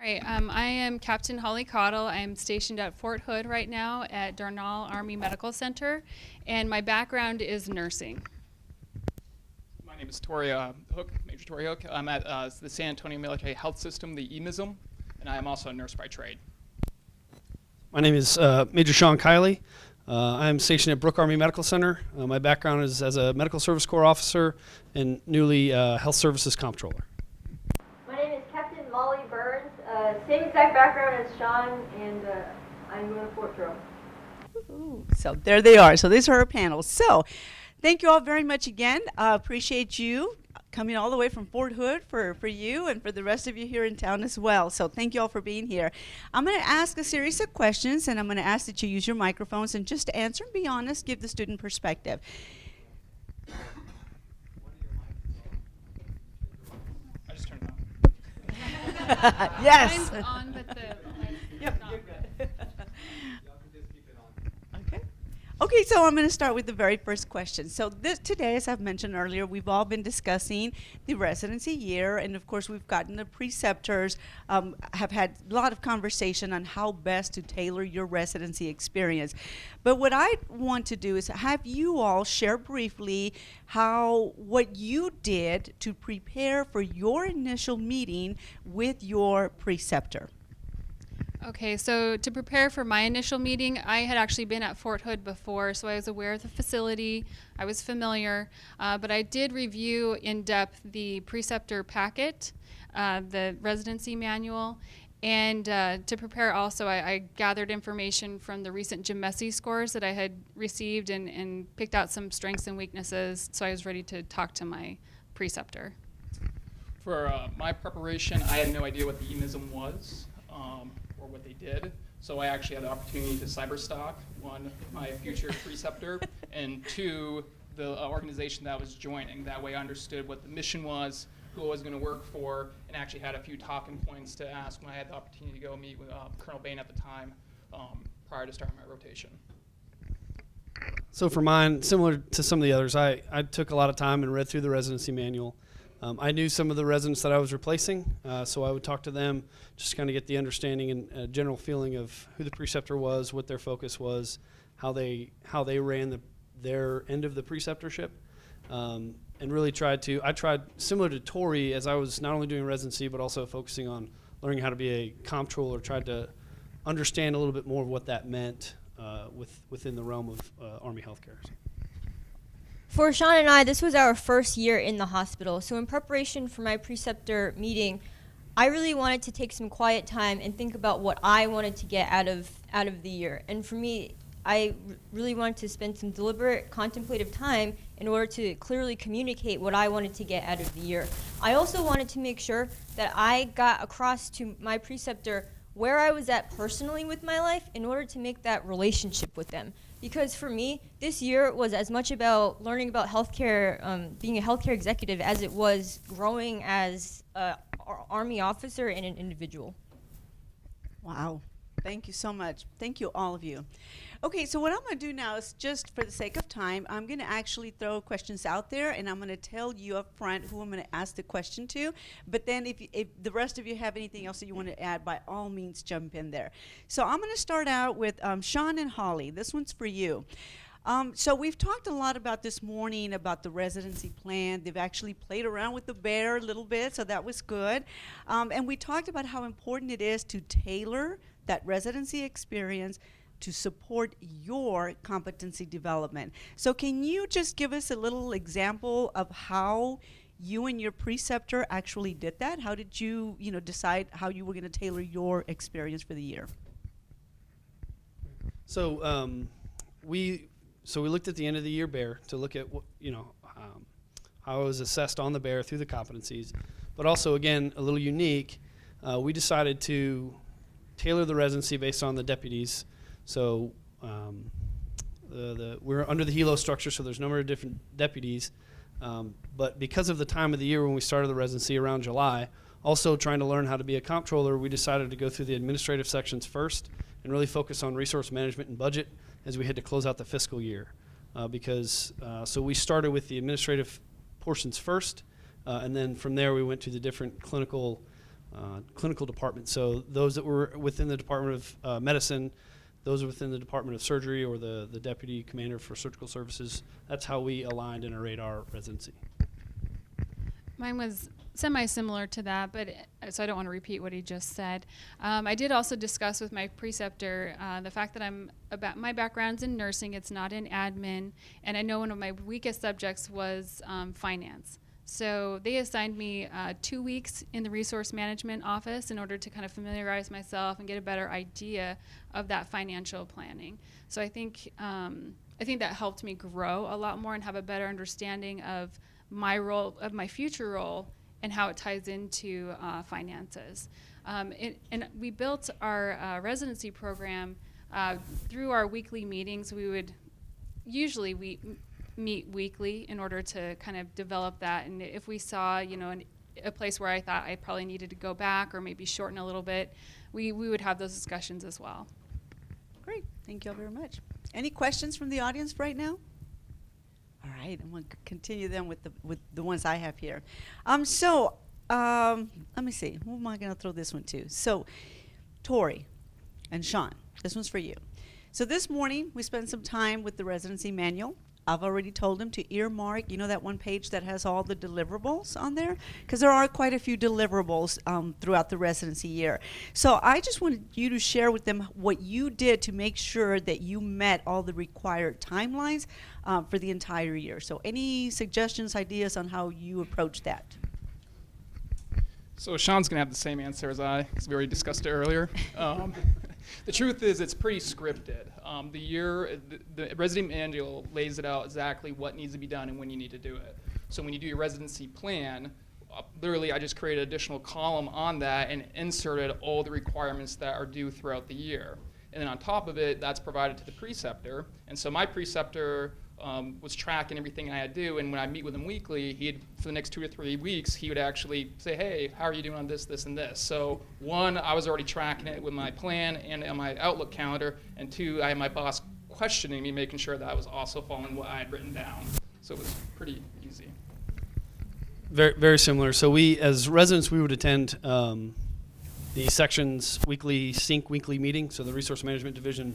Right, I am Captain Holly Cottle. I'm stationed at Fort Hood right now at Darnall Army Medical Center, and my background is nursing. My name is Tori Hook, Major Tori Hook. I'm at the San Antonio Military Health System, the EMISM, and I am also a nurse by trade. My name is Major Sean Kiley. I'm stationed at Brooke Army Medical Center. My background is as a Medical Service Corps officer and newly Health Services Comptroller. My name is Captain Molly Burns. Same exact background as Sean, and I'm going to Fort Drum. So there they are. So these are our panels. So thank you all very much again. Appreciate you coming all the way from Fort Hood for you and for the rest of you here in town as well. So thank you all for being here. I'm going to ask a series of questions, and I'm going to ask that you use your microphones and just answer and be honest, give the student perspective. I just turned it on. Yes. Mine's on, but the Yep, not you're good. Okay. Okay, so I'm going to start with the very first question. So today, as I've mentioned earlier, we've all been discussing the residency year, and of course we've gotten the preceptors, have had a lot of conversation on how best to tailor your residency experience. But what I want to do is have you all share briefly what you did to prepare for your initial meeting with your preceptor. Okay, so to prepare for my initial meeting, I had actually been at Fort Hood before, so I was aware of the facility. I was familiar, but I did review in depth the preceptor packet, the residency manual, and to prepare also, I gathered information from the recent Jim Messy scores that I had received and picked out some strengths and weaknesses, so I was ready to talk to my preceptor. For my preparation, I had no idea what the EMISM was. Or what they did. So I actually had the opportunity to cyberstalk, one, my future preceptor, and two, the organization that I was joining. That way I understood what the mission was, who I was going to work for, and actually had a few talking points to ask when I had the opportunity to go meet with Colonel Bain at the time prior to starting my rotation. So for mine, similar to some of the others, I took a lot of time and read through the residency manual. I knew some of the residents that I was replacing, so I would talk to them, just kind of get the understanding and general feeling of who the preceptor was, what their focus was, how they ran their end of the preceptorship, and really I tried similar to Tori, as I was not only doing residency but also focusing on learning how to be a comptroller, tried to understand a little bit more of what that meant within the realm of Army healthcare. For Sean and I, this was our first year in the hospital. So in preparation for my preceptor meeting, I really wanted to take some quiet time and think about what I wanted to get out of the year. And for me, I really wanted to spend some deliberate, contemplative time in order to clearly communicate what I wanted to get out of the year. I also wanted to make sure that I got across to my preceptor where I was at personally with my life in order to make that relationship with them. Because for me, this year was as much about learning about healthcare, being a healthcare executive, as it was growing as an Army officer and an individual. Wow. Thank you so much. Thank you, all of you. Okay, so what I'm going to do now is, just for the sake of time, I'm going to actually throw questions out there, and I'm going to tell you up front who I'm going to ask the question to. But then if the rest of you have anything else that you want to add, by all means, jump in there. So I'm going to start out with Sean and Holly. This one's for you. So we've talked a lot about this morning about the residency plan. They've actually played around with the bear a little bit, so that was good. And we talked about how important it is to tailor that residency experience to support your competency development. So can you just give us a little example of how you and your preceptor actually did that? How did you, decide how you were going to tailor your experience for the year? So we looked at the end of the year bear to look at how I was assessed on the bear through the competencies, but also, again, a little unique. We decided to tailor the residency based on the deputies. So we're under the helo structure, so there's a number of different deputies. But because of the time of the year when we started the residency around July, also trying to learn how to be a comptroller, we decided to go through the administrative sections first and really focus on resource management and budget as we had to close out the fiscal year. So we started with the administrative portions first, and then from there we went to the different clinical clinical department. So those that were within the Department of Medicine, those within the Department of Surgery, or the Deputy Commander for Surgical Services, that's how we aligned and arrayed our residency. Mine was semi-similar to that, but so I don't want to repeat what he just said. I did also discuss with my preceptor the fact that my background's in nursing, it's not in admin, and I know one of my weakest subjects was finance. So they assigned me 2 weeks in the resource management office in order to kind of familiarize myself and get a better idea of that financial planning. So I think that helped me grow a lot more and have a better understanding of my role, of my future role, and how it ties into finances. And we built our residency program through our weekly meetings. We would usually meet weekly in order to kind of develop that. And if we saw, a place where I thought I probably needed to go back or maybe shorten a little bit, we would have those discussions as well. Great. Thank you all very much. Any questions from the audience right now? All right, I'm going to continue then with the ones I have here. Let me see. Who am I going to throw this one to? So, Tori and Sean, this one's for you. So this morning, we spent some time with the residency manual. I've already told him to earmark, that one page that has all the deliverables on there, because there are quite a few deliverables throughout the residency year. So I just wanted you to share with them what you did to make sure that you met all the required timelines for the entire year. So any suggestions, ideas on how you approach that? So Sean's going to have the same answer as I, because we already discussed it earlier. The truth is it's pretty scripted. The resident manual lays it out exactly what needs to be done and when you need to do it. So when you do your residency plan, literally I just created an additional column on that and inserted all the requirements that are due throughout the year. And then on top of it, that's provided to the preceptor. And so my preceptor was tracking everything I had to do, and when I meet with him weekly, for the next 2 or 3 weeks, he would actually say, hey, how are you doing on this, this, and this? So one, I was already tracking it with my plan and on my Outlook calendar, and two, I had my boss questioning me, making sure that I was also following what I had written down. So it was pretty easy. Very, very similar. So we, as residents, we would attend the section's weekly sync weekly meeting, so the Resource Management Division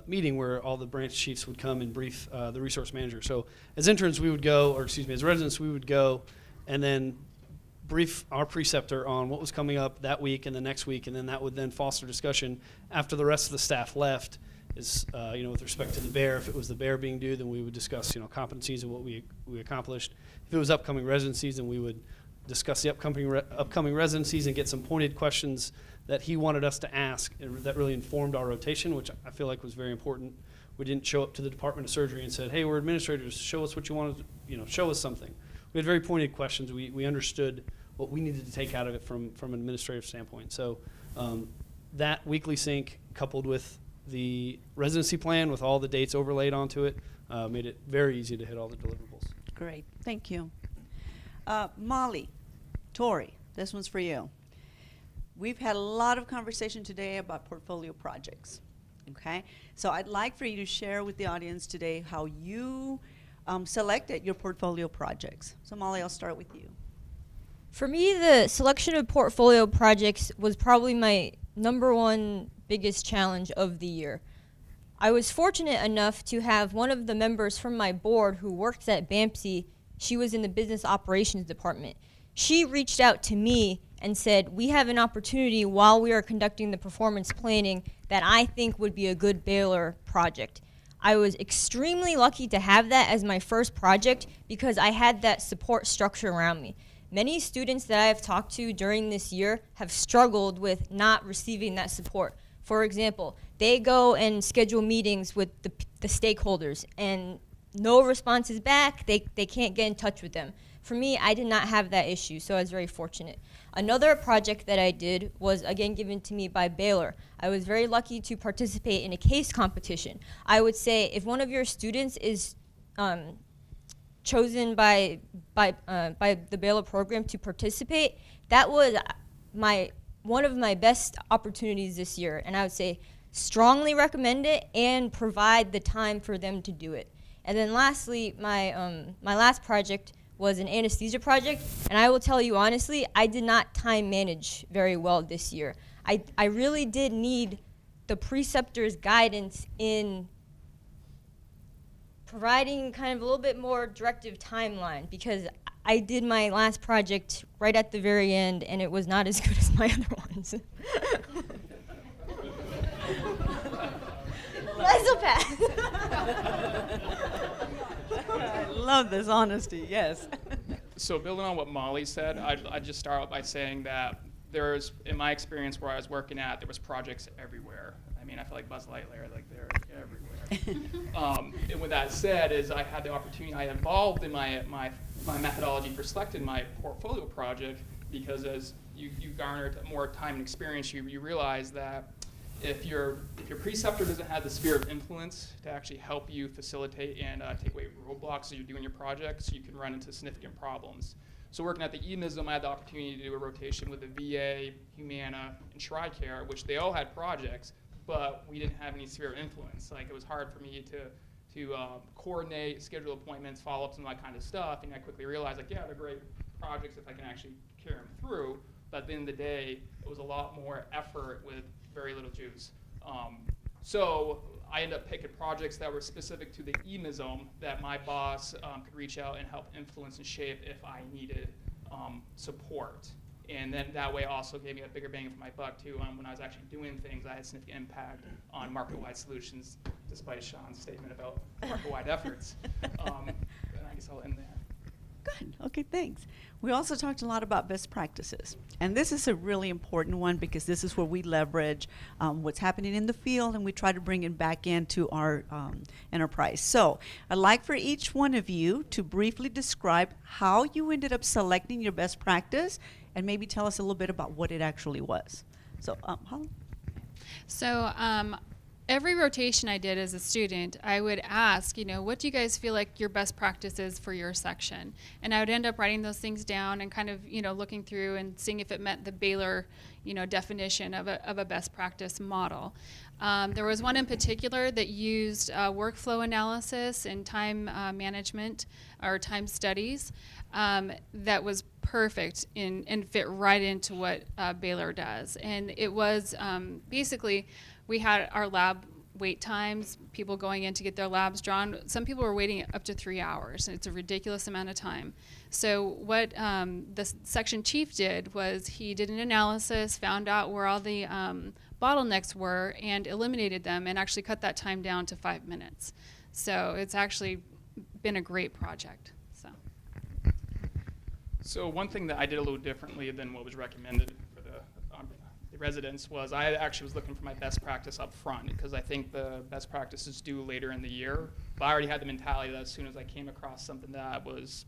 meeting where all the branch chiefs would come and brief the resource manager. So as interns, we would go, as residents, we would go and then brief our preceptor on what was coming up that week and the next week, and then that would then foster discussion after the rest of the staff left. With respect to the bear, if it was the bear being due, then we would discuss, competencies and what we accomplished. If it was upcoming residencies, then we would discuss the upcoming residencies and get some pointed questions that he wanted us to ask that really informed our rotation, which I feel like was very important. We didn't show up to the Department of Surgery and said, hey, we're administrators, show us what you want to, show us something. We had very pointed questions. We understood what we needed to take out of it from an administrative standpoint. So that weekly sync coupled with the residency plan with all the dates overlaid onto it made it very easy to hit all the deliverables. Great, thank you. Molly, Tori, this one's for you. We've had a lot of conversation today about portfolio projects, okay? So I'd like for you to share with the audience today how you selected your portfolio projects. So Molly, I'll start with you. For me, the selection of portfolio projects was probably my number one biggest challenge of the year. I was fortunate enough to have one of the members from my board who works at BAMC. She was in the business operations department. She reached out to me and said, we have an opportunity while we are conducting the performance planning that I think would be a good Baylor project. I was extremely lucky to have that as my first project because I had that support structure around me. Many students that I have talked to during this year have struggled with not receiving that support. For example, they go and schedule meetings with the stakeholders and no responses back, they can't get in touch with them. For me, I did not have that issue, so I was very fortunate. Another project that I did was, again, given to me by Baylor. I was very lucky to participate in a case competition. I would say if one of your students is chosen by the Baylor program to participate, that was one of my best opportunities this year, and I would say strongly recommend it and provide the time for them to do it. And then lastly, my last project was an anesthesia project. And I will tell you honestly, I did not time manage very well this year. I really did need the preceptor's guidance in providing kind of a little bit more directive timeline, because I did my last project right at the very end, and it was not as good as my other ones. That's a pass. I love this honesty, yes. So building on what Molly said, I'd just start out by saying that there's, in my experience where I was working at, there was projects everywhere. I mean, I feel like Buzz Lightyear, like they're everywhere. And with that said, is I had the opportunity, I evolved in my methodology for selecting my portfolio project, because as you garnered more time and experience, you realize that if your preceptor doesn't have the sphere of influence to actually help you facilitate and take away roadblocks as you're doing your projects, you can run into significant problems. So working at the EMISM, I had the opportunity to do a rotation with the VA, Humana, and TRICARE, which they all had projects, but we didn't have any sphere of influence. Like, it was hard for me to coordinate, schedule appointments, follow-ups, and that kind of stuff. And I quickly realized, like, yeah, they're great projects if I can actually carry them through. But at the end of the day, it was a lot more effort with very little juice. So I ended up picking projects that were specific to the EMISM that my boss could reach out and help influence and shape if I needed support. And then that way also gave me a bigger bang for my buck too. When I was actually doing things, I had significant impact on market-wide solutions, despite Sean's statement about market-wide efforts. And I guess I'll end there. Good. Okay, thanks. We also talked a lot about best practices. And this is a really important one, because this is where we leverage what's happening in the field, and we try to bring it back into our enterprise. So I'd like for each one of you to briefly describe how you ended up selecting your best practice, and maybe tell us a little bit about what it actually was. So, Holly? So every rotation I did as a student, I would ask, what do you guys feel like your best practice is for your section? And I would end up writing those things down and kind of, looking through and seeing if it met the Baylor, definition of a best practice model. There was one in particular that used workflow analysis and time management or time studies that was perfect and fit right into what Baylor does. And it was basically, we had our lab wait times, people going in to get their labs drawn. Some people were waiting up to 3 hours, and it's a ridiculous amount of time. So what the section chief did was he did an analysis, found out where all the bottlenecks were, and eliminated them, and actually cut that time down to 5 minutes. So it's actually been a great project. So one thing that I did a little differently than what was recommended for the residents was I actually was looking for my best practice up front, because I think the best practice is due later in the year. But I already had the mentality that as soon as I came across something that I was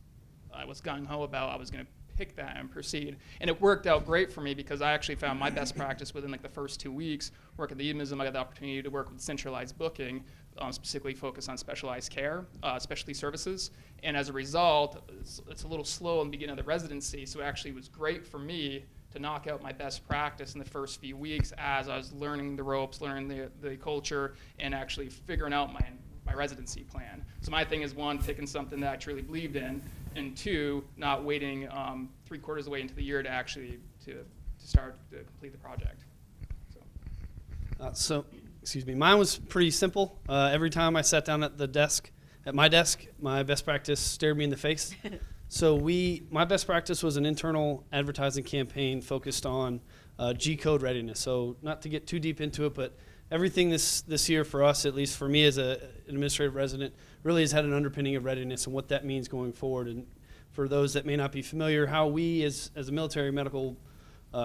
gung-ho about, I was going to pick that and proceed. And it worked out great for me, because I actually found my best practice within like the first 2 weeks. Work at the EMISM, I got the opportunity to work with centralized booking, specifically focused on specialized care, specialty services. And as a result, it's a little slow in the beginning of the residency, so it actually was great for me to knock out my best practice in the first few weeks as I was learning the ropes, learning the culture, and actually figuring out my residency plan. So my thing is, one, picking something that I truly believed in, and two, not waiting 3/4 of the way into the year to actually to start to complete the project. Excuse me, mine was pretty simple. Every time I sat down at my desk, my best practice stared me in the face. So my best practice was an internal advertising campaign focused on G-code readiness. So not to get too deep into it, but everything this year for us, at least for me as an administrative resident, really has had an underpinning of readiness and what that means going forward. And for those that may not be familiar, how we as a military medical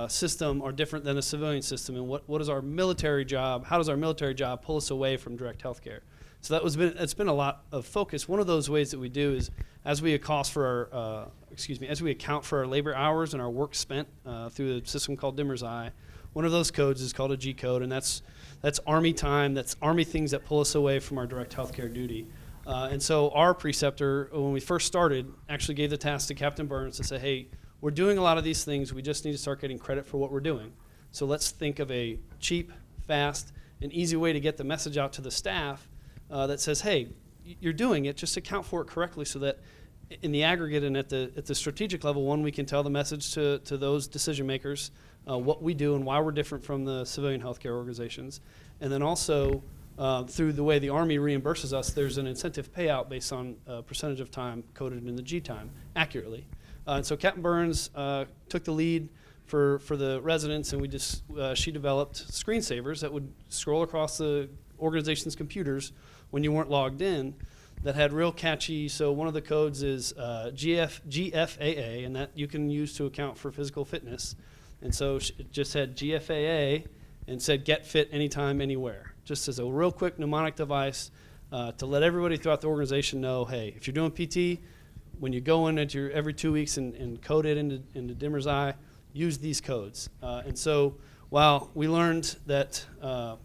system are different than a civilian system, and what is our military job? How does our military job pull us away from direct health care? So it's been a lot of focus. One of those ways that we do is as we account for our labor hours and our work spent through a system called Dimmer's Eye. One of those codes is called a G code, and that's Army time. That's Army things that pull us away from our direct health care duty. And so our preceptor, when we first started, actually gave the task to Captain Burns to say, hey, we're doing a lot of these things. We just need to start getting credit for what we're doing. So let's think of a cheap, fast, and easy way to get the message out to the staff that says, hey, you're doing it. Just account for it correctly so that in the aggregate and at the strategic level, one, we can tell the message to those decision makers what we do and why we're different from the civilian healthcare organizations. And then also, through the way the Army reimburses us, there's an incentive payout based on a percentage of time coded in the G time accurately. And so Captain Burns took the lead for the residents, and she developed screensavers that would scroll across the organization's computers when you weren't logged in, that had real catchy. So one of the codes is GFAA, and that you can use to account for physical fitness. And so it just had GFAA and said get fit anytime, anywhere, just as a real quick mnemonic device to let everybody throughout the organization know, hey, if you're doing PT, when you go in at your every 2 weeks and code it into Dimmer's Eye, use these codes. And so while we learned that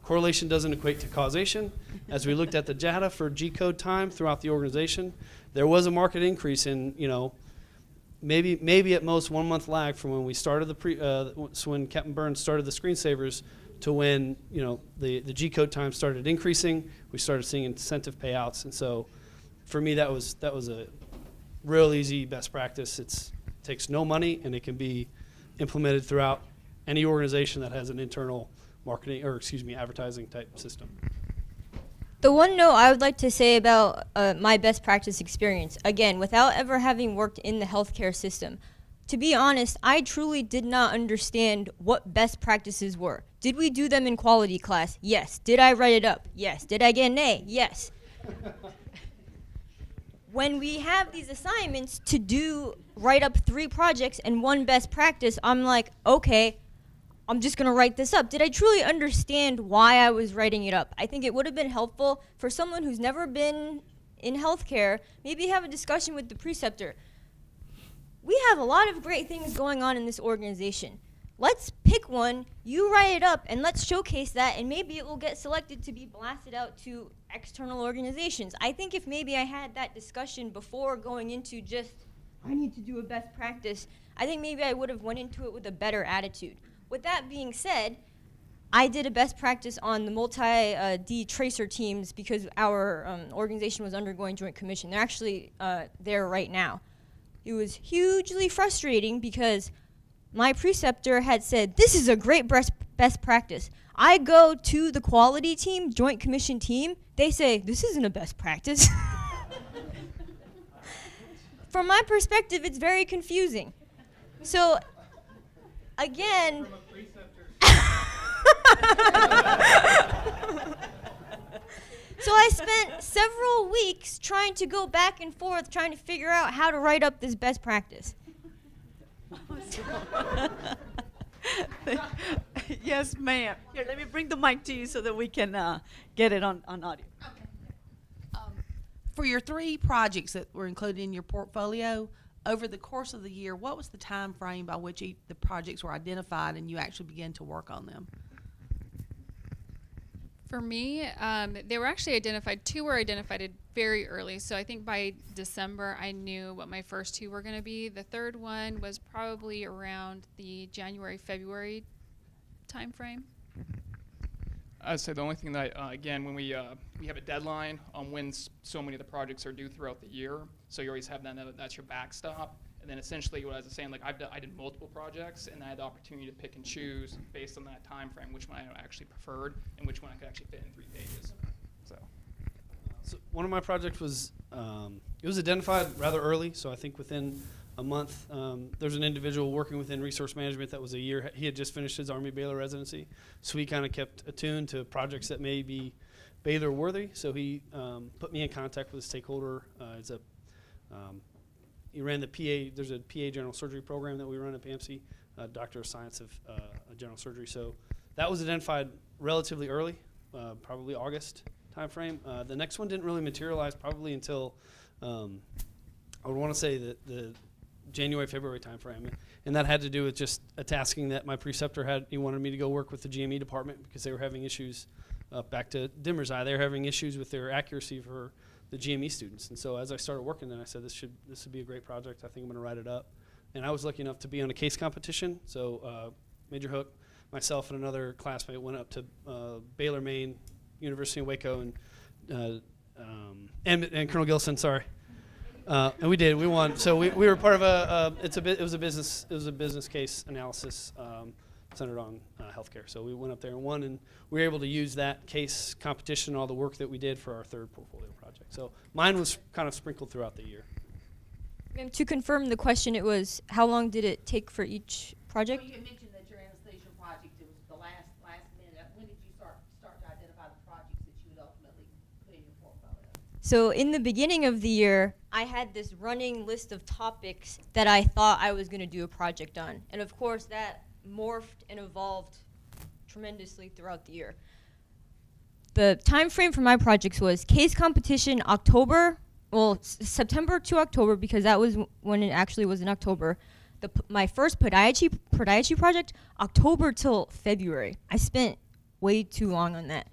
correlation doesn't equate to causation, as we looked at the data for G-code time throughout the organization, there was a marked increase in, maybe at most 1 month lag from when we started so when Captain Burns started the screensavers to when, the G-code time started increasing. We started seeing incentive payouts. And so for me, that was a real easy best practice. It takes no money, and it can be implemented throughout any organization that has an internal advertising type system. The one note I would like to say about my best practice experience, again, without ever having worked in the healthcare system, to be honest, I truly did not understand what best practices were. Did we do them in quality class? Yes. Did I write it up? Yes. Did I get an A? Yes. When we have these assignments to write up 3 projects and 1 best practice, I'm like, okay, I'm just going to write this up. Did I truly understand why I was writing it up? I think it would have been helpful for someone who's never been in healthcare, maybe have a discussion with the preceptor. We have a lot of great things going on in this organization. Let's pick one, you write it up, and let's showcase that, and maybe it will get selected to be blasted out to external organizations. I think if maybe I had that discussion before going into just, I need to do a best practice, I think maybe I would have went into it with a better attitude. With that being said, I did a best practice on the multi-D tracer teams because our organization was undergoing joint commission. They're actually there right now. It was hugely frustrating because my preceptor had said, this is a great best practice. I go to the quality team, joint commission team, they say, this isn't a best practice. From my perspective, it's very confusing. So, again, so I spent several weeks trying to go back and forth, trying to figure out how to write up this best practice. Yes, ma'am. Here, let me bring the mic to you so that we can get it on audio. For your 3 projects that were included in your portfolio, over the course of the year, what was the time frame by which the projects were identified and you actually began to work on them? For me, they were actually identified. 2 were identified very early. So I think by December, I knew what my first 2 were going to be. The third one was probably around the January, February time frame. I'd say the only thing that, again, when we have a deadline on when so many of the projects are due throughout the year, so you always have that's your backstop. And then essentially what I was saying, like I did multiple projects, and I had the opportunity to pick and choose based on that time frame which one I actually preferred and which one I could actually fit in 3 pages. So one of my projects was, it was identified rather early, so I think within a month. There's an individual working within resource management that was a year. He had just finished his Army-Baylor residency, so he kind of kept attuned to projects that may be Baylor worthy. So he put me in contact with a stakeholder. He ran the PA. There's a PA general surgery program that we run at PAMC, Doctor of Science of General Surgery. So that was identified relatively early, probably August timeframe. The next one didn't really materialize probably until I would want to say the January, February timeframe, and that had to do with just a tasking that my preceptor had. He wanted me to go work with the GME department because they were having issues. Back to Dimmer's Eye, they were having issues with their accuracy for the GME students. And so as I started working, then I said, this would be a great project. I think I'm going to write it up. And I was lucky enough to be on a case competition. So Major Hook, myself, and another classmate went up to Baylor, Maine, University of Waco, and Colonel Gilson, sorry. And we did. We won. So we were part of it was a business case analysis centered on healthcare. So we went up there and won, and we were able to use that case competition, all the work that we did for our third portfolio project. So mine was kind of sprinkled throughout the year. Ma'am, to confirm the question, it was how long did it take for each project? Well, you had mentioned that your anesthesia project, it was the last minute. When did you start to identify the projects that you would ultimately put in your portfolio? So in the beginning of the year, I had this running list of topics that I thought I was going to do a project on. And of course, that morphed and evolved tremendously throughout the year. The time frame for my projects was case competition September to October, because that was when it actually was in October. My first podiatry project, October till February. I spent way too long on that.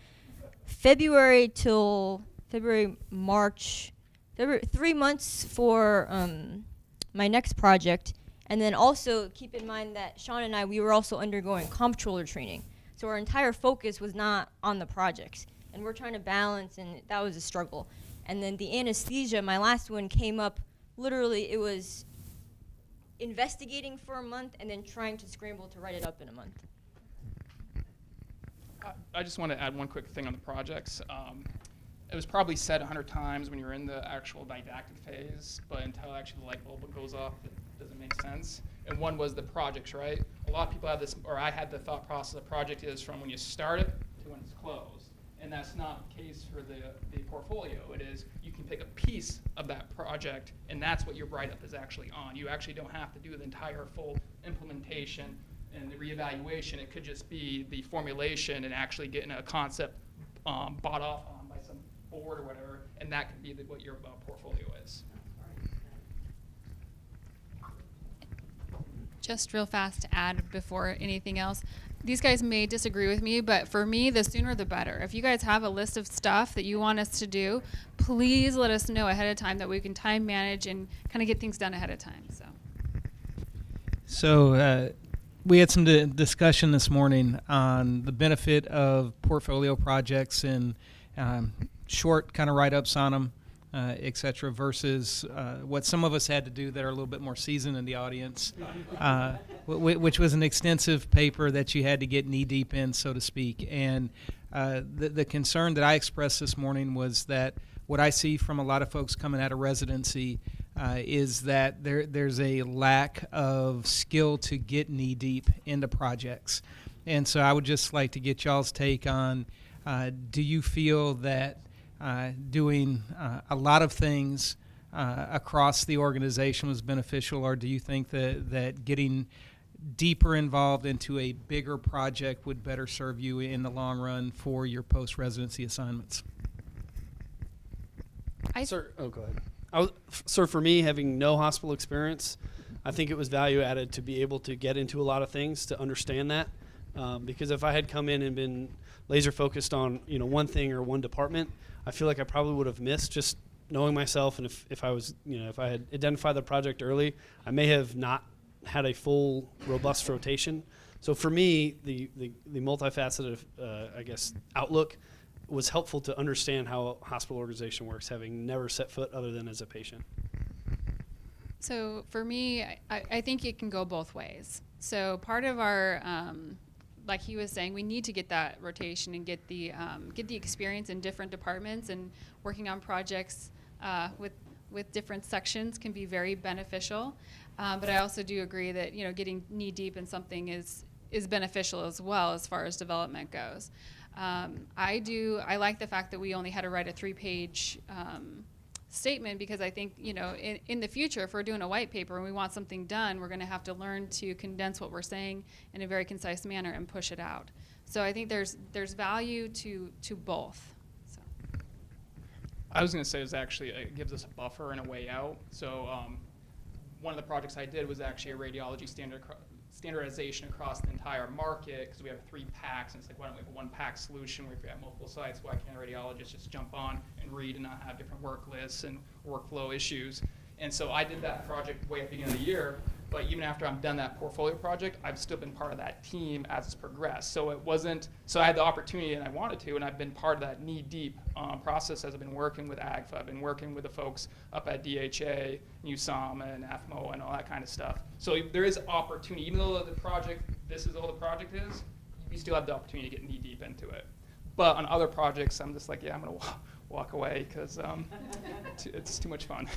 March, 3 months for my next project. And then also keep in mind that Sean and we were also undergoing comptroller training. So our entire focus was not on the projects. And we're trying to balance, and that was a struggle. And then the anesthesia, my last one, came up, literally it was investigating for a month and then trying to scramble to write it up in a month. I just want to add one quick thing on the projects. It was probably said 100 times when you're in the actual didactic phase, but until actually the light bulb goes off, it doesn't make sense. And one was the projects, right? A lot of people have this, or I had the thought process of project is from when you start it to when it's closed. And that's not the case for the portfolio. It is you can pick a piece of that project, and that's what your write-up is actually on. You actually don't have to do the entire full implementation and the reevaluation. It could just be the formulation and actually getting a concept bought off on by some board or whatever, and that could be what your portfolio is. Just real fast to add before anything else. These guys may disagree with me, but for me, the sooner the better. If you guys have a list of stuff that you want us to do, please let us know ahead of time that we can time manage and kind of get things done ahead of time. So we had some discussion this morning on the benefit of portfolio projects and short kind of write-ups on them, et cetera, versus what some of us had to do that are a little bit more seasoned in the audience, which was an extensive paper that you had to get knee-deep in, so to speak. And the concern that I expressed this morning was that what I see from a lot of folks coming out of residency is that there's a lack of skill to get knee-deep into projects. And so I would just like to get y'all's take on, do you feel that doing a lot of things across the organization was beneficial, or do you think that getting deeper involved into a bigger project would better serve you in the long run for your post-residency assignments? Sir, go ahead. Sir, for me, having no hospital experience, I think it was value added to be able to get into a lot of things, to understand that. Because if I had come in and been laser focused on one thing or one department, I feel like I probably would have missed just knowing myself. And if I was if I had identified the project early, I may have not had a full robust rotation. So for me, the multifaceted I guess outlook was helpful to understand how a hospital organization works, having never set foot other than as a patient. So for me, I think it can go both ways. So part of our like he was saying, we need to get that rotation and get the experience in different departments, and working on projects with different sections can be very beneficial. But I also do agree that getting knee deep in something is beneficial as well as far as development goes. I like the fact that we only had to write a 3-page statement, because I think in the future, if we're doing a white paper and we want something done, we're going to have to learn to condense what we're saying in a very concise manner and push it out. So I think there's value to both. So. I was going to say it gives us a buffer and a way out. So one of the projects I did was actually a radiology standardization across the entire market, because we have 3 packs, and it's like, why don't we have a 1-pack solution where if we have multiple sites, why can't a radiologist just jump on and read and not have different work lists and workflow issues? And so I did that project way at the beginning of the year, But even after I'm done that portfolio project, I've still been part of that team as it's progressed. So it wasn't, so I had the opportunity and I wanted to, and I've been part of that knee-deep process as I've been working with AGFA. I've been working with the folks up at DHA, USOM, and AFMO, and all that kind of stuff. So there is opportunity, even though the project, this is all the project is, you still have the opportunity to get knee-deep into it. But on other projects, I'm just like, yeah, I'm going to walk away because it's too much fun.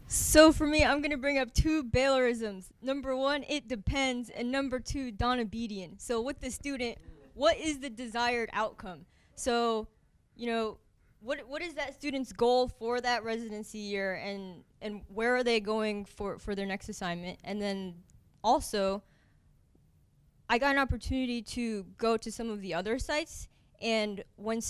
So for me, I'm going to bring up 2 Baylorisms. Number 1, it depends, and number 2, Donabedian. So with the student, what is the desired outcome? So, you know, what is that student's goal for that residency year, and where are they going for their next assignment? And then also, I got an opportunity to go to some of the other sites, and when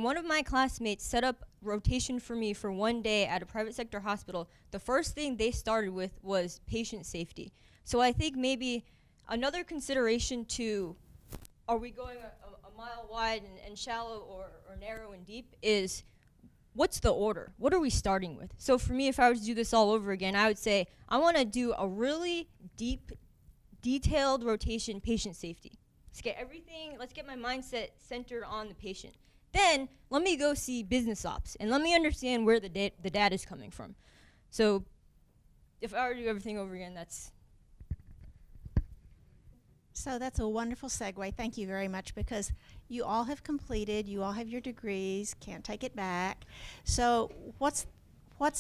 one of my classmates set up rotation for me for one day at a private sector hospital, the first thing they started with was patient safety. So I think maybe another consideration to, are we going a mile wide and shallow or narrow and deep, is what's the order? What are we starting with? So for me, if I was to do this all over again, I would say I want to do a really deep, detailed rotation, patient safety. Let's get my mindset centered on the patient. Then let me go see business ops and let me understand where the data is coming from. So if I were to do everything over again, that's. So that's a wonderful segue. Thank you very much, because you all have completed, you all have your degrees, can't take it back. So what's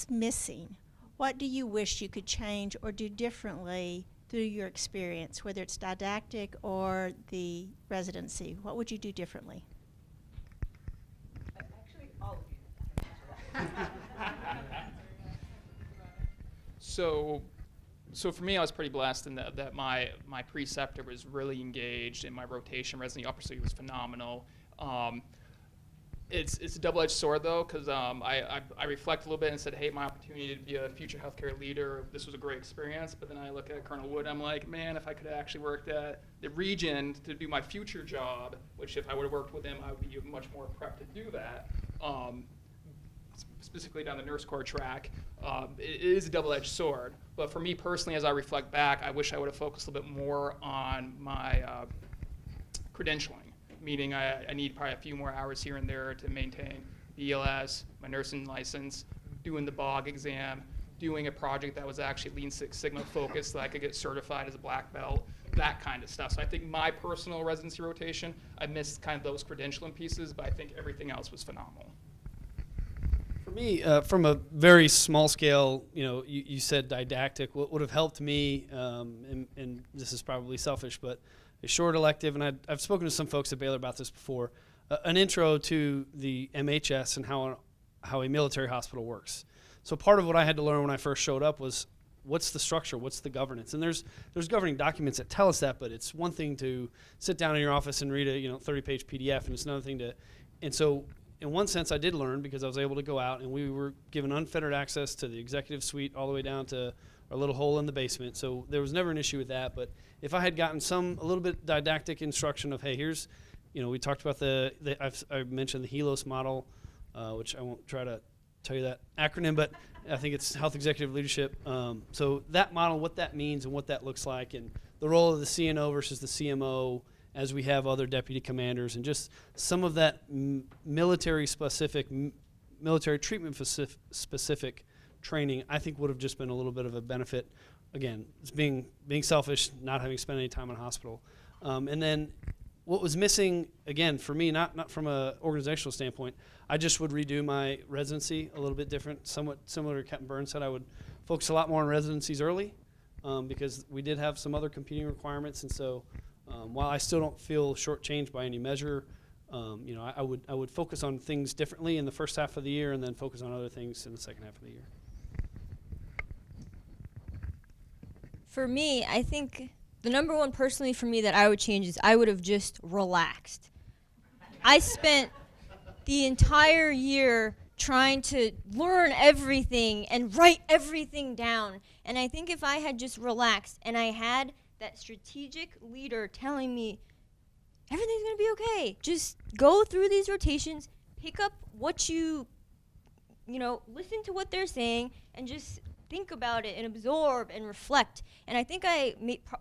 missing? What do you wish you could change or do differently through your experience, whether it's didactic or the residency? What would you do differently? Actually, all of you. So for me, I was pretty blessed in that my preceptor was really engaged, and my rotation residency officer was phenomenal. It's a double-edged sword, though, because I reflect a little bit and said, hey, my opportunity to be a future healthcare leader, this was a great experience. But then I look at Colonel Wood, and I'm like, man, if I could have actually worked at the region to do my future job, which if I would have worked with him, I would be much more prepped to do that, specifically down the nurse corps track. It is a double-edged sword. But for me personally, as I reflect back, I wish I would have focused a little bit more on my credentialing. Meaning I need probably a few more hours here and there to maintain BLS, my nursing license, doing the BOG exam, doing a project that was actually Lean Six Sigma focused so I could get certified as a black belt, that kind of stuff. So I think my personal residency rotation, I missed kind of those credentialing pieces, but I think everything else was phenomenal. For me, from a very small scale, you said didactic. What would have helped me, and this is probably selfish, but a short elective, and I've spoken to some folks at Baylor about this before, an intro to the MHS and how a military hospital works. So part of what I had to learn when I first showed up was what's the structure, what's the governance, and there's governing documents that tell us that, but it's one thing to sit down in your office and read a 30-page PDF, and it's another thing to, and so in one sense I did learn because I was able to go out and we were given unfettered access to the executive suite all the way down to our little hole in the basement. So there was never an issue with that. But if I had gotten a little bit didactic instruction of, hey, here's, we talked about I mentioned the HELOS model, which I won't try to tell you that acronym, but I think it's Health Executive Leadership. So that model, what that means and what that looks like, and the role of the CNO versus the CMO as we have other deputy commanders, and just some of that military treatment specific training, I think would have just been a little bit of a benefit. Again, it's being selfish, not having spent any time in a hospital. And then what was missing, again, for me, not from an organizational standpoint, I just would redo my residency a little bit different, somewhat similar to Captain Burns said. I would focus a lot more on residencies early because we did have some other competing requirements. And so while I still don't feel shortchanged by any measure, I would focus on things differently in the first half of the year and then focus on other things in the second half of the year. For me, I think the number one personally for me that I would change is I would have just relaxed. I spent the entire year trying to learn everything and write everything down. And I think if I had just relaxed and I had that strategic leader telling me everything's going to be okay, just go through these rotations, pick up what listen to what they're saying, and just think about it and absorb and reflect. And I think I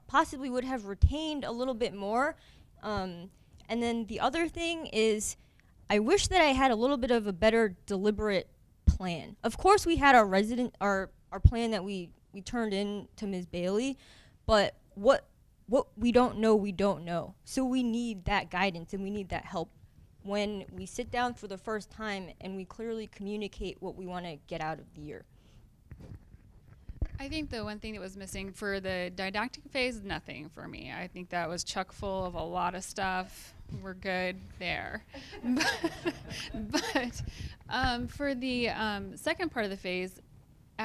possibly would have retained a little bit more. And then the other thing is, I wish that I had a little bit of a better deliberate plan. Of course, we had our plan that we turned in to Ms. Bailey, but what we don't know, we don't know. So we need that guidance and we need that help when we sit down for the first time and we clearly communicate what we want to get out of the year. I think the one thing that was missing for the didactic phase, nothing for me. I think that was chock full of a lot of stuff. We're good there. but for the second part of the phase,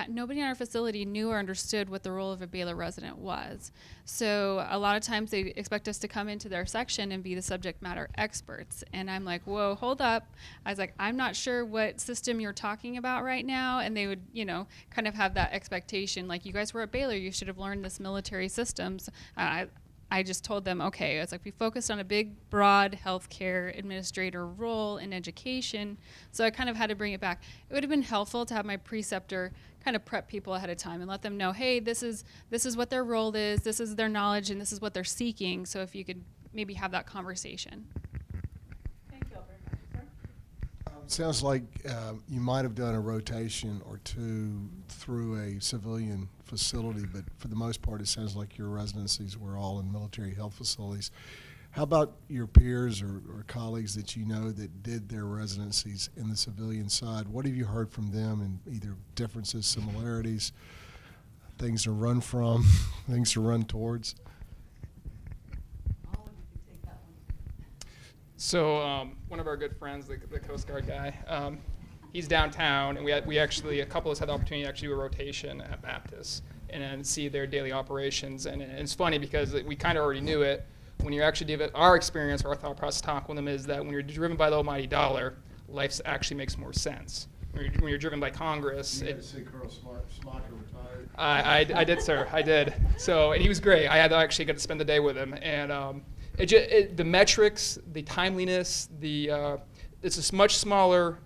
nobody in our facility knew or understood what the role of a Baylor resident was. So a lot of times they expect us to come into their section and be the subject matter experts. And I'm like, whoa, hold up. I was like, I'm not sure what system you're talking about right now. And they would, kind of have that expectation. Like, you guys were at Baylor, you should have learned this military systems. I just told them, okay, it's like we focused on a big, broad healthcare administrator role in education. So I kind of had to bring it back. It would have been helpful to have my preceptor kind of prep people ahead of time and let them know, hey, this is what their role is, this is their knowledge, and this is what they're seeking. So if you could maybe have that conversation. Thank you all very much, sir. Sounds like you might have done a rotation or two through a civilian facility, but for the most part, it sounds like your residencies were all in military health facilities. How about your peers or colleagues that you know that did their residencies in the civilian side? What have you heard from them in either differences, similarities, things to run from, things to run towards? So one of our good friends, the Coast Guard guy, he's downtown, and we actually, a couple of us had the opportunity to actually do a rotation at Baptist and then see their daily operations. And it's funny because we kind of already knew it. When you're actually our experience, our thought process talk with them is that when you're driven by the almighty dollar, life actually makes more sense. When you're driven by Congress, You had to see Colonel Smocker retired. I did, sir. I did. So, and he was great. I had to actually get to spend the day with him, and the metrics, the timeliness, it's a much smaller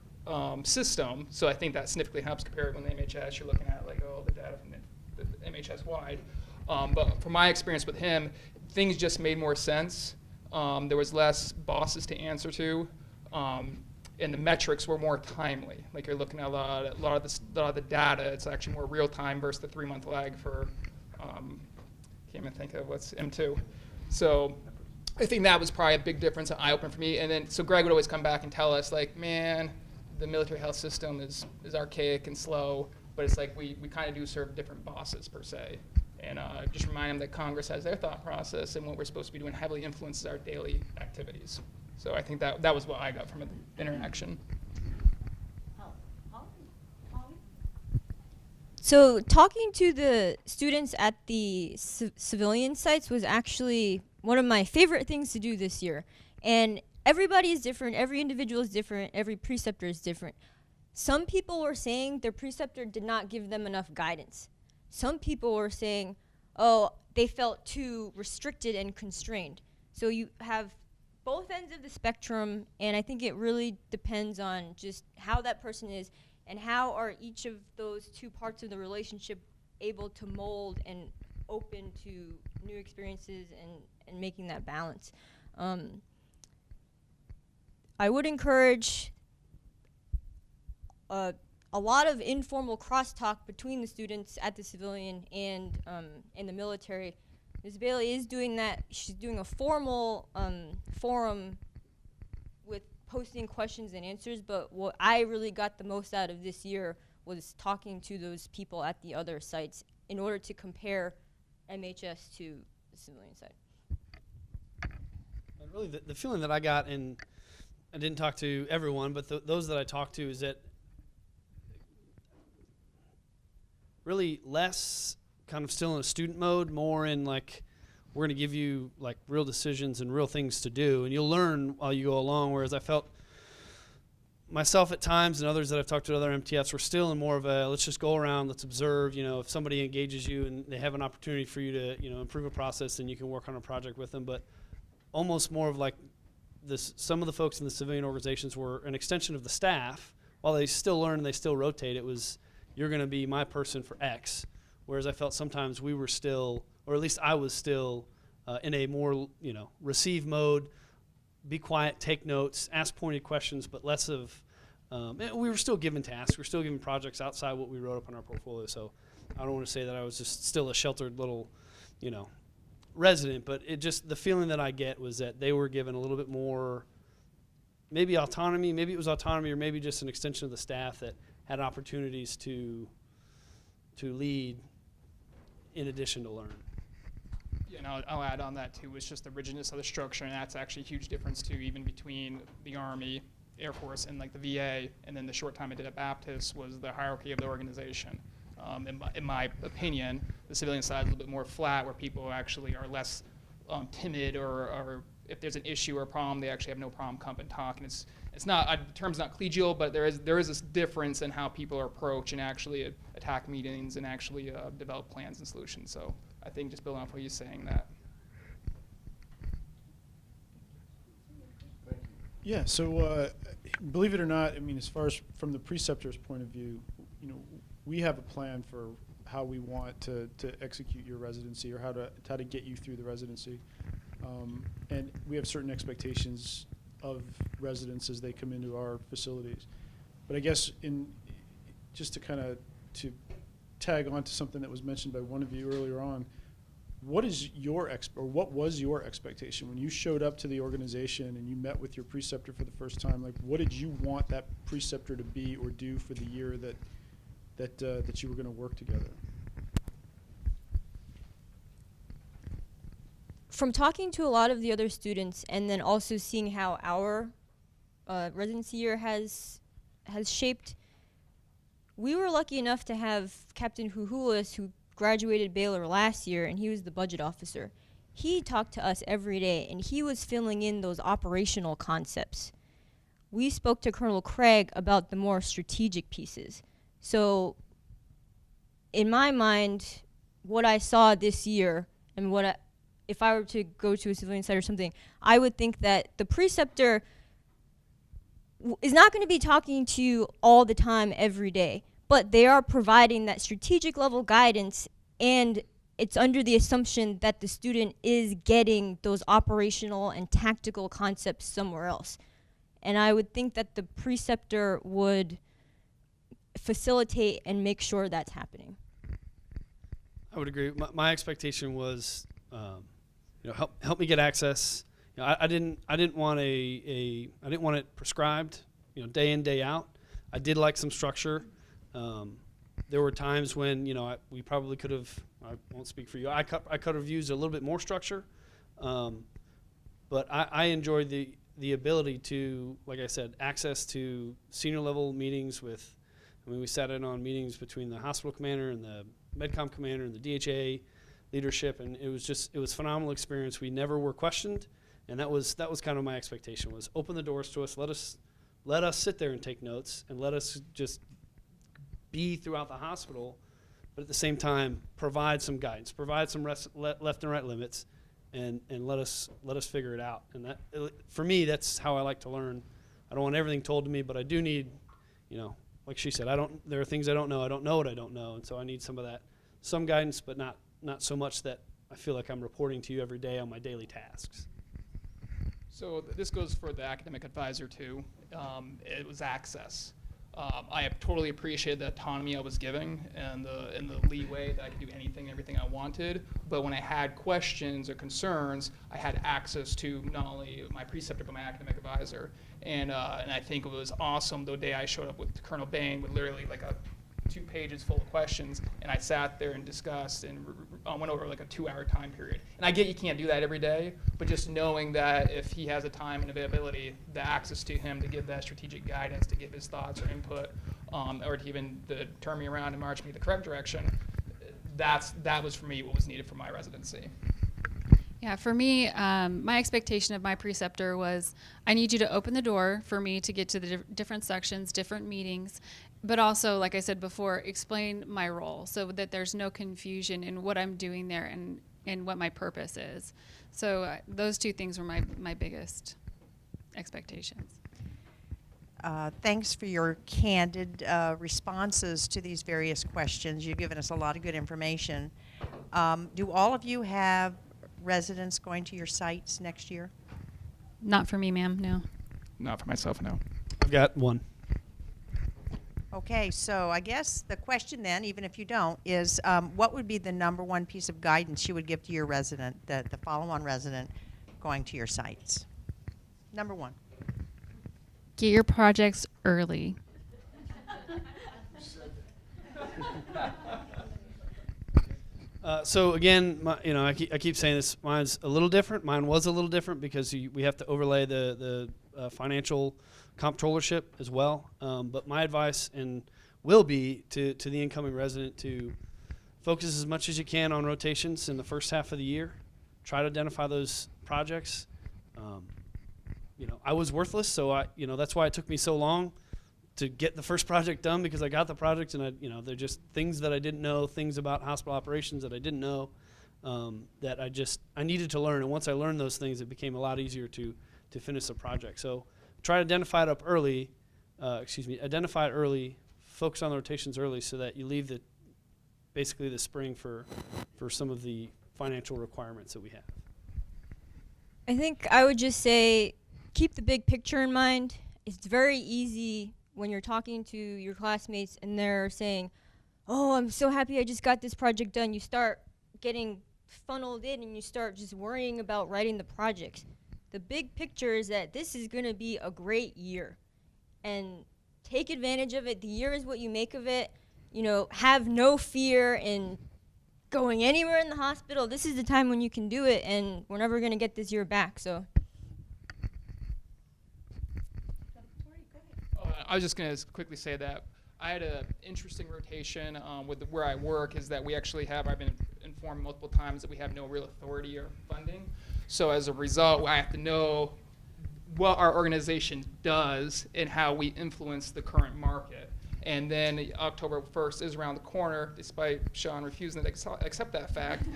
system. So I think that significantly helps compared when the MHS. You're looking at like the data from the MHS wide. But from my experience with him, things just made more sense. There was less bosses to answer to, and the metrics were more timely. Like, you're looking at a lot of the data. It's actually more real time versus the 3-month lag for can't even think of what's M2. So I think that was probably a big difference, an eye opener for me. And then so Greg would always come back and tell us, like, man, the military health system is archaic and slow, but it's like we kind of do serve different bosses per se. And just remind them that Congress has their thought process, and what we're supposed to be doing heavily influences our daily activities. So I think that was what I got from the interaction. So talking to the students at the civilian sites was actually one of my favorite things to do this year. And everybody is different, every individual is different, every preceptor is different. Some people were saying their preceptor did not give them enough guidance. Some people were saying, oh, they felt too restricted and constrained. So you have both ends of the spectrum, and I think it really depends on just how that person is and how are each of those two parts of the relationship able to mold and open to new experiences and making that balance. I would encourage a lot of informal crosstalk between the students at the civilian and in the military. Ms. Bailey is doing that. She's doing a formal forum with posting questions and answers, but what I really got the most out of this year was talking to those people at the other sites in order to compare MHS to the civilian side. And really, the feeling that I got, and I didn't talk to everyone, but those that I talked to, is that really less kind of still in a student mode, more in like, we're going to give you like real decisions and real things to do, and you'll learn while you go along. Whereas I felt myself at times and others that I've talked to at other MTFs were still in more of a, let's just go around, let's observe. You know, if somebody engages you and they have an opportunity for you to, you know, improve a process, then you can work on a project with them. But almost more of like this, some of the folks in the civilian organizations were an extension of the staff. While they still learn and they still rotate, it was, you're going to be my person for X. Whereas I felt sometimes we were still, or at least I was still, in a more, receive mode, be quiet, take notes, ask pointed questions, but less of, we were still given tasks. We were still given projects outside what we wrote up in our portfolio. So I don't want to say that I was just still a sheltered little, resident, but it just, the feeling that I get was that they were given a little bit more, maybe autonomy, maybe it was autonomy, or maybe just an extension of the staff that had opportunities to lead in addition to learn. Yeah, and I'll add on that too. It's just the rigidness of the structure, and that's actually a huge difference too, even between the Army, Air Force, and like the VA. And then the short time I did at Baptist was the hierarchy of the organization. In my opinion, the civilian side is a little bit more flat, where people actually are less timid, or if there's an issue or a problem, they actually have no problem coming and talking. It's not, the term's not collegial, but there is this difference in how people approach and actually attack meetings and actually develop plans and solutions. So I think just building off what you're saying, that. Yeah, so believe it or not, I mean, as far as from the preceptor's point of view, we have a plan for how we want to execute your residency, or how to get you through the residency. And we have certain expectations of residents as they come into our facilities. But I guess just to kind of to tag on to something that was mentioned by one of you earlier on, what was your expectation when you showed up to the organization and you met with your preceptor for the first time? Like, what did you want that preceptor to be or do for the year that you were going to work together? From talking to a lot of the other students, and then also seeing how our residency year has shaped, we were lucky enough to have Captain Huhulis, who graduated Baylor last year, and he was the budget officer. He talked to us every day, and he was filling in those operational concepts. We spoke to Colonel Craig about the more strategic pieces. So in my mind, what I saw this year, and if I were to go to a civilian site or something, I would think that the preceptor is not going to be talking to you all the time every day, but they are providing that strategic level guidance, and it's under the assumption that the student is getting those operational and tactical concepts somewhere else. And I would think that the preceptor would facilitate and make sure that's happening. I would agree. My expectation was, help me get access. I didn't want I didn't want it prescribed, day in, day out. I did like some structure. There were times when, we probably could have, I won't speak for you, I could have used a little bit more structure. But I enjoyed the ability to, like I said, access to senior level meetings with, we sat in on meetings between the hospital commander and the MedCom commander and the DHA leadership, and it was a phenomenal experience. We never were questioned, and that was kind of my expectation, was open the doors to us, let us sit there and take notes, and let us just be throughout the hospital, but at the same time provide some guidance, provide some left and right limits, and let us figure it out. And that, for me, that's how I like to learn. I don't want everything told to me, but I do need, like she said, there are things I don't know what I don't know, and so I need some of that, some guidance, but not so much that I feel like I'm reporting to you every day on my daily tasks. So this goes for the academic advisor too. It was access. I have totally appreciated the autonomy I was giving and the leeway that I could do anything and everything I wanted. But when I had questions or concerns, I had access to not only my preceptor but my academic advisor. And I think it was awesome the day I showed up with Colonel Bain with literally like 2 pages full of questions, and I sat there and discussed and went over like a 2-hour time period. And I get you can't do that every day, but just knowing that if he has the time and availability, the access to him to give that strategic guidance, to give his thoughts or input, or to even to turn me around and march me the correct direction, that was for me what was needed for my residency. Yeah, for me, my expectation of my preceptor was, I need you to open the door for me to get to the different sections, different meetings, but also, like I said before, explain my role so that there's no confusion in what I'm doing there and what my purpose is. So those 2 things were my biggest expectations. Thanks for your candid responses to these various questions. You've given us a lot of good information. Do all of you have residents going to your sites next year? Not for me, ma'am, no. Not for myself, no. I've got one. Okay, so I guess the question then, even if you don't, is what would be the number one piece of guidance you would give to your resident, the follow-on resident going to your sites? Number one. Get your projects early. So again, I keep saying this. Mine's a little different. Mine was a little different because we have to overlay the financial comptrollership as well. But my advice will be to the incoming resident to focus as much as you can on rotations in the first half of the year. Try to identify those projects. I was worthless, so that's why it took me so long to get the first project done, because I got the project and they're just things that I didn't know, things about hospital operations that I didn't know, that I needed to learn. And once I learned those things, it became a lot easier to finish the project. So try to identify it early, focus on the rotations early so that you leave basically the spring for some of the financial requirements that we have. I think I would just say keep the big picture in mind. It's very easy when you're talking to your classmates and they're saying, oh, I'm so happy I just got this project done. You start getting funneled in and you start just worrying about writing the projects. The big picture is that this is going to be a great year, and take advantage of it. The year is what you make of it. Have no fear in going anywhere in the hospital. This is the time when you can do it, and we're never going to get this year back. So I was just going to quickly say that I had an interesting rotation with where I work, is that we actually I've been informed multiple times that we have no real authority or funding. So as a result, I have to know what our organization does and how we influence the current market. And then October 1st is around the corner, despite Sean refusing to accept that fact.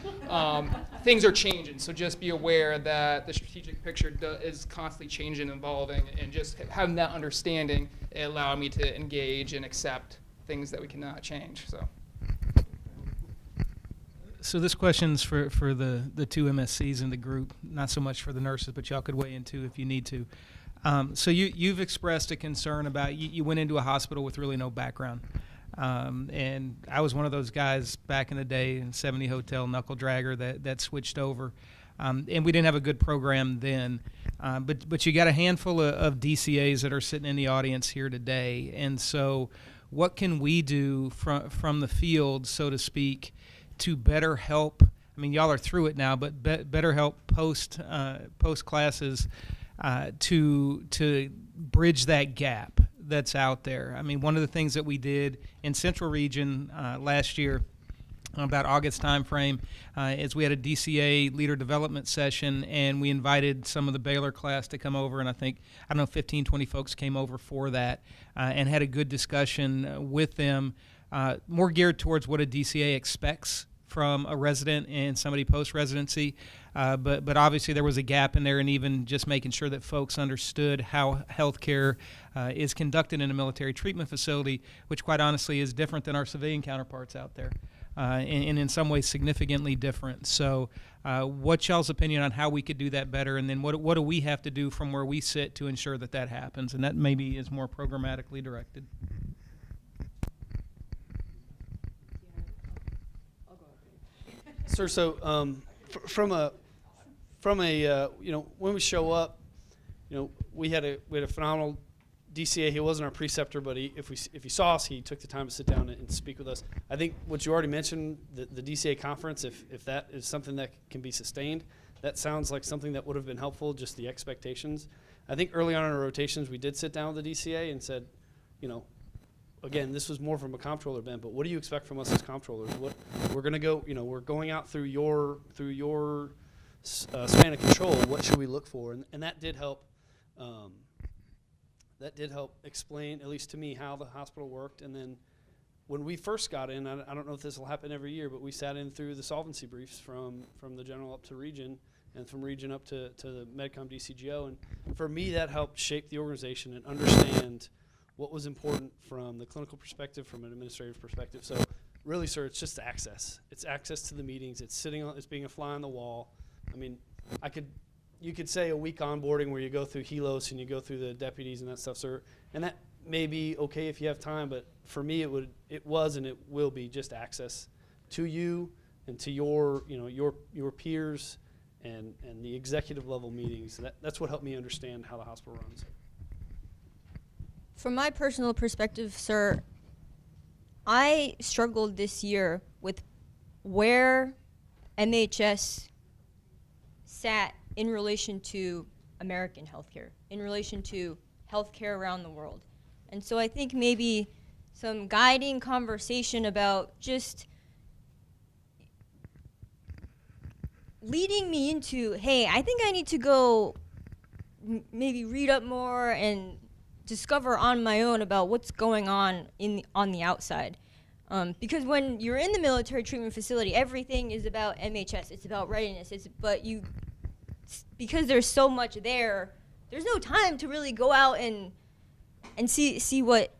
Things are changing, so just be aware that the strategic picture is constantly changing and evolving, and just having that understanding, it allowed me to engage and accept things that we cannot change. So this question's for the two MSCs in the group, not so much for the nurses, but y'all could weigh in too if you need to. So you've expressed a concern about you went into a hospital with really no background. And I was one of those guys back in the day in 70 Hotel knuckle dragger that switched over. And we didn't have a good program then. But you got a handful of DCAs that are sitting in the audience here today. And so what can we do from the field, so to speak, to better help? I mean, y'all are through it now, but better help post classes to bridge that gap that's out there. I mean, one of the things that we did in Central Region last year, about August time frame, is we had a DCA leader development session, and we invited some of the Baylor class to come over, and I don't know, 15, 20 folks came over for that, and had a good discussion with them, more geared towards what a DCA expects from a resident and somebody post-residency, but obviously there was a gap in there, and even just making sure that folks understood how healthcare is conducted in a military treatment facility, which quite honestly is different than our civilian counterparts out there, and in some ways significantly different. So what's y'all's opinion on how we could do that better, and then what do we have to do from where we sit to ensure that happens, and that maybe is more programmatically directed? Sir, so from a when we show up, we had a phenomenal DCA. He wasn't our preceptor, but if he saw us, he took the time to sit down and speak with us. I think what you already mentioned, the DCA conference, if that is something that can be sustained, that sounds like something that would have been helpful. Just the expectations. I think early on in our rotations, we did sit down with the DCA and said, again, this was more from a comptroller bent, but what do you expect from us as comptrollers? What we're going to go, we're going out through your span of control. What should we look for? And that did help. That did help explain, at least to me, how the hospital worked. And then when we first got in, I don't know if this will happen every year, but we sat in through the solvency briefs from the general up to region and from region up to the Medcom DCGO. And for me, that helped shape the organization and understand what was important from the clinical perspective, from an administrative perspective. So really, sir, it's just access. It's access to the meetings. It's it's being a fly on the wall. I mean, you could say a week onboarding where you go through Helos and you go through the deputies and that stuff, sir. And that may be okay if you have time, but for me, it was and it will be just access to you and to your peers and the executive level meetings. That's what helped me understand how the hospital runs. From my personal perspective, sir, I struggled this year with where MHS sat in relation to American healthcare, in relation to healthcare around the world. And so I think maybe some guiding conversation about just leading me into, hey, I think I need to go maybe read up more and discover on my own about what's going on on the outside. Because when you're in the military treatment facility, everything is about MHS. It's about readiness. Because there's so much there, there's no time to really go out and see what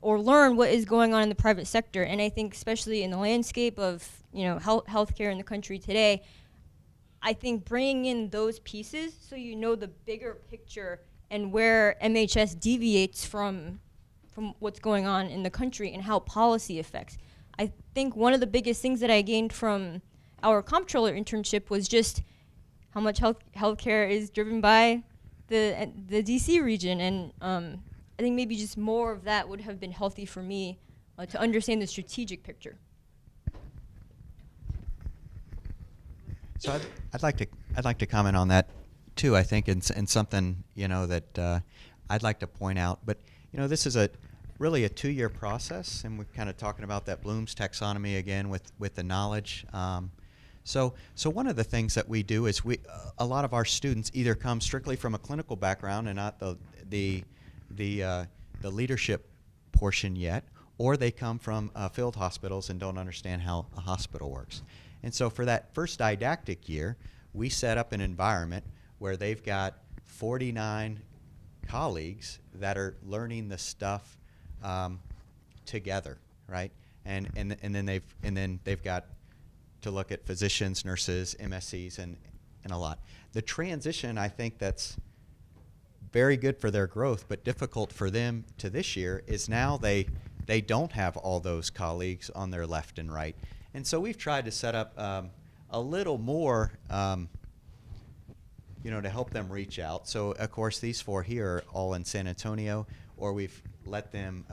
or learn what is going on in the private sector. And I think especially in the landscape of healthcare in the country today, I think bringing in those pieces so you know the bigger picture and where MHS deviates from what's going on in the country and how policy affects. I think one of the biggest things that I gained from our comptroller internship was just how much healthcare is driven by the DC region, and I think maybe just more of that would have been healthy for me to understand the strategic picture. So I'd like to comment on that too. I think and something that I'd like to point out. But this is really a 2-year process, and we're kind of talking about that Bloom's taxonomy again with the knowledge. So one of the things that we do is a lot of our students either come strictly from a clinical background and not the leadership portion yet, or they come from field hospitals and don't understand how a hospital works. And so for that first didactic year, we set up an environment where they've got 49 colleagues that are learning the stuff together, right? And then they've got to look at physicians, nurses, MSCs, and a lot. The transition, I think that's very good for their growth, but difficult for them to this year is now they don't have all those colleagues on their left and right. And so we've tried to set up a little more, to help them reach out. So of course these 4 here are all in San Antonio, or we've let them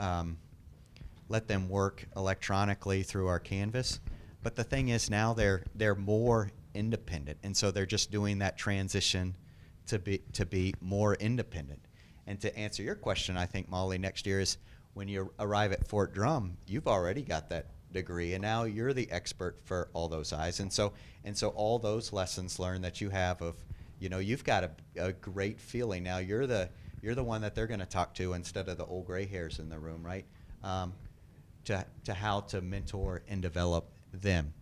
work electronically through our Canvas. But the thing is now they're more independent, and so they're just doing that transition to be more independent. And to answer your question, I think, Molly, next year is when you arrive at Fort Drum, you've already got that degree, and now you're the expert for all those eyes. And so all those lessons learned that you have of, you've got a great feeling now. You're the one that they're going to talk to instead of the old gray hairs in the room, right? To how to mentor and develop them.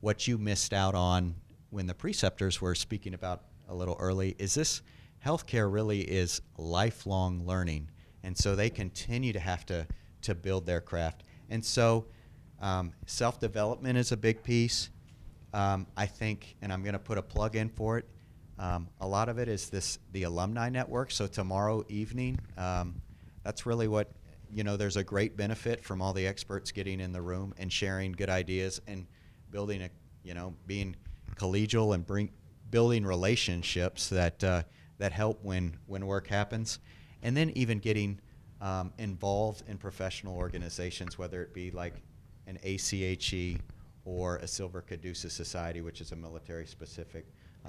What you missed out on when the preceptors were speaking about a little early is this healthcare really is lifelong learning, and so they continue to have to build their craft. And so self-development is a big piece. I think, and I'm going to put a plug in for it, a lot of it is the alumni network. So tomorrow evening, that's really what, there's a great benefit from all the experts getting in the room and sharing good ideas and building being collegial and building relationships that help when work happens. And then even getting involved in professional organizations, whether it be like an ACHE or a Silver Caduceus Society, which is a military-specific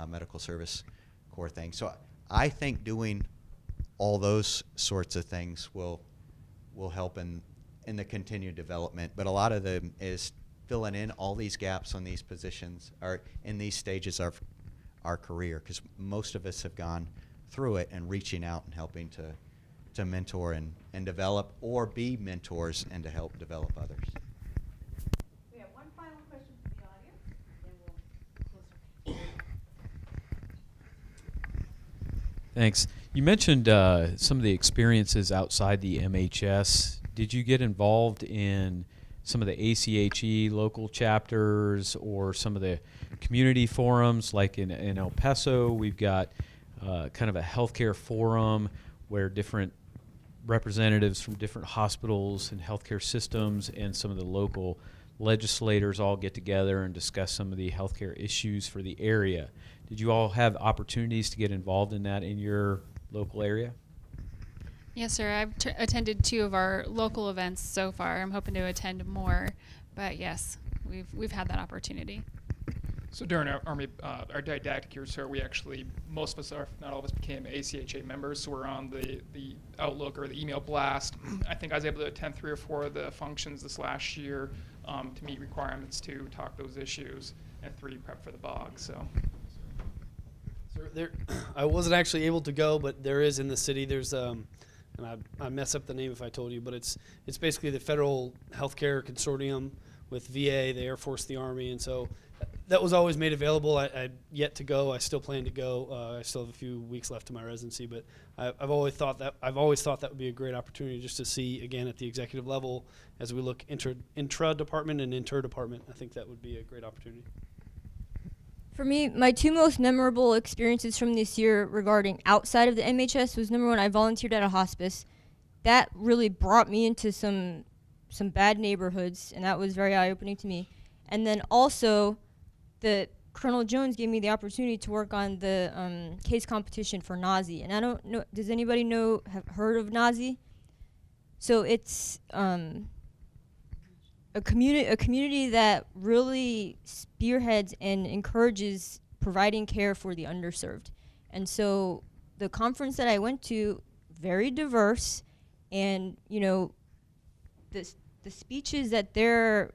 medical service corps thing. So I think doing all those sorts of things will help in the continued development. But a lot of them is filling in all these gaps on these positions or in these stages of our career, because most of us have gone through it and reaching out and helping to mentor and develop or be mentors and to help develop others. We have one final question from the audience, then we'll close. Thanks. You mentioned some of the experiences outside the MHS. Did you get involved in some of the ACHE local chapters or some of the community forums? Like in El Paso, we've got kind of a healthcare forum where different representatives from different hospitals and healthcare systems and some of the local legislators all get together and discuss some of the healthcare issues for the area. Did you all have opportunities to get involved in that in your local area? Yes, sir. I've attended 2 of our local events so far. I'm hoping to attend more, but yes, we've had that opportunity. So during our didactic year, sir, we actually, most of us, if not all of us, became ACHA members. So we're on the Outlook or the email blast. I think I was able to attend 3 or 4 of the functions this last year to meet requirements to talk those issues, and 3 prep for the bog. So. I wasn't actually able to go, but there is in the city. There's and I mess up the name if I told you, but it's basically the Federal Healthcare Consortium with VA, the Air Force, the Army, and so that was always made available. I yet to go. I still plan to go. I still have a few weeks left to my residency, but I've always thought that would be a great opportunity just to see again at the executive level as we look intra-department and inter-department. I think that would be a great opportunity. For me, my 2 most memorable experiences from this year regarding outside of the MHS was, number 1, I volunteered at a hospice. That really brought me into some bad neighborhoods, and that was very eye-opening to me. And then also, Colonel Jones gave me the opportunity to work on the case competition for NASI. And I don't know, does anybody have heard of NASI? So it's a community that really spearheads and encourages providing care for the underserved. And so the conference that I went to, very diverse, and the speeches that they're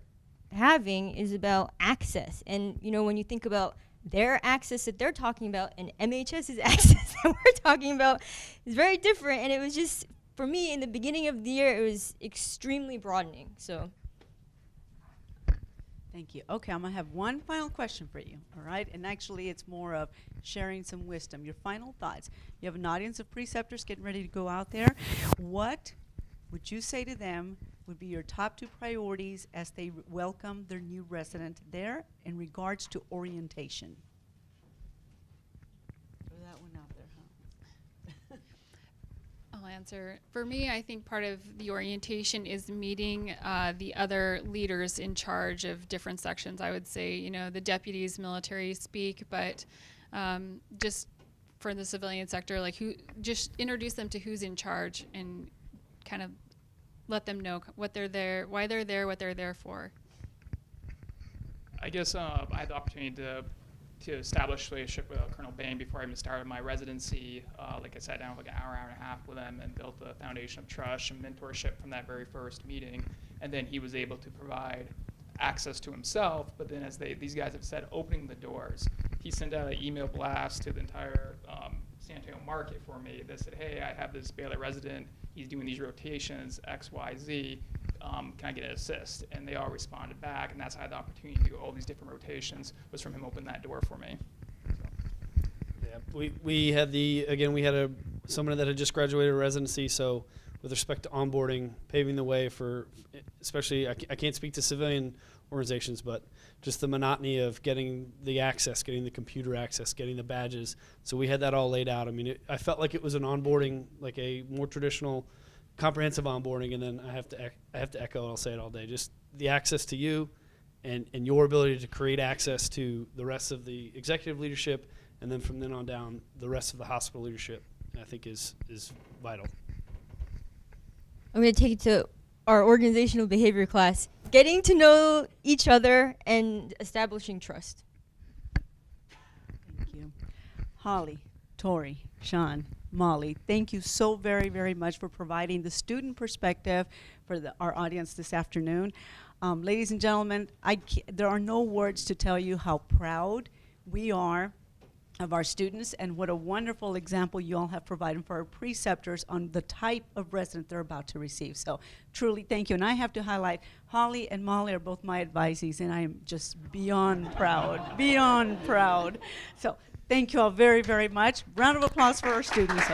having is about access. And when you think about their access that they're talking about and MHS's access that we're talking about is very different. And it was just, for me, in the beginning of the year, it was extremely broadening. So. Thank you. Okay, I'm going to have one final question for you, all right? And actually, it's more of sharing some wisdom. Your final thoughts. You have an audience of preceptors getting ready to go out there. What would you say to them would be your top 2 priorities as they welcome their new resident there in regards to orientation? Throw that one out there, huh? I'll answer. For me, I think part of the orientation is meeting the other leaders in charge of different sections. I would say, the deputies, military speak, but just for the civilian sector, just introduce them to who's in charge and kind of let them know what they're there, why they're there, what they're there for. I guess I had the opportunity to establish a relationship with Colonel Bain before I even started my residency. I sat down for an hour and a half with him and built a foundation of trust and mentorship from that very first meeting. And then he was able to provide access to himself, but then as these guys have said, opening the doors. He sent out an email blast to the entire San Antonio market for me that said, hey, I have this Baylor resident, he's doing these rotations, X, Y, Z, can I get an assist? And they all responded back, and that's how I had the opportunity to do all these different rotations, was from him opening that door for me. Yeah, we had someone that had just graduated residency, so with respect to onboarding, paving the way for, especially, I can't speak to civilian organizations, but just the monotony of getting the access, getting the computer access, getting the badges. So we had that all laid out. I mean, I felt like it was an onboarding, like a more traditional, comprehensive onboarding. And then I have to echo, I'll say it all day, just the access to you and your ability to create access to the rest of the executive leadership, and then from then on down, the rest of the hospital leadership, I think is vital. I'm going to take it to our organizational behavior class. Getting to know each other and establishing trust. Thank you. Holly, Tori, Sean, Molly, thank you so very, very much for providing the student perspective for our audience this afternoon. Ladies and gentlemen, there are no words to tell you how proud we are of our students and what a wonderful example you all have provided for our preceptors on the type of resident they're about to receive. So truly thank you. And I have to highlight, Holly and Molly are both my advisees, and I am just beyond proud, beyond proud. So Thank you all very, very much. Round of applause for our students.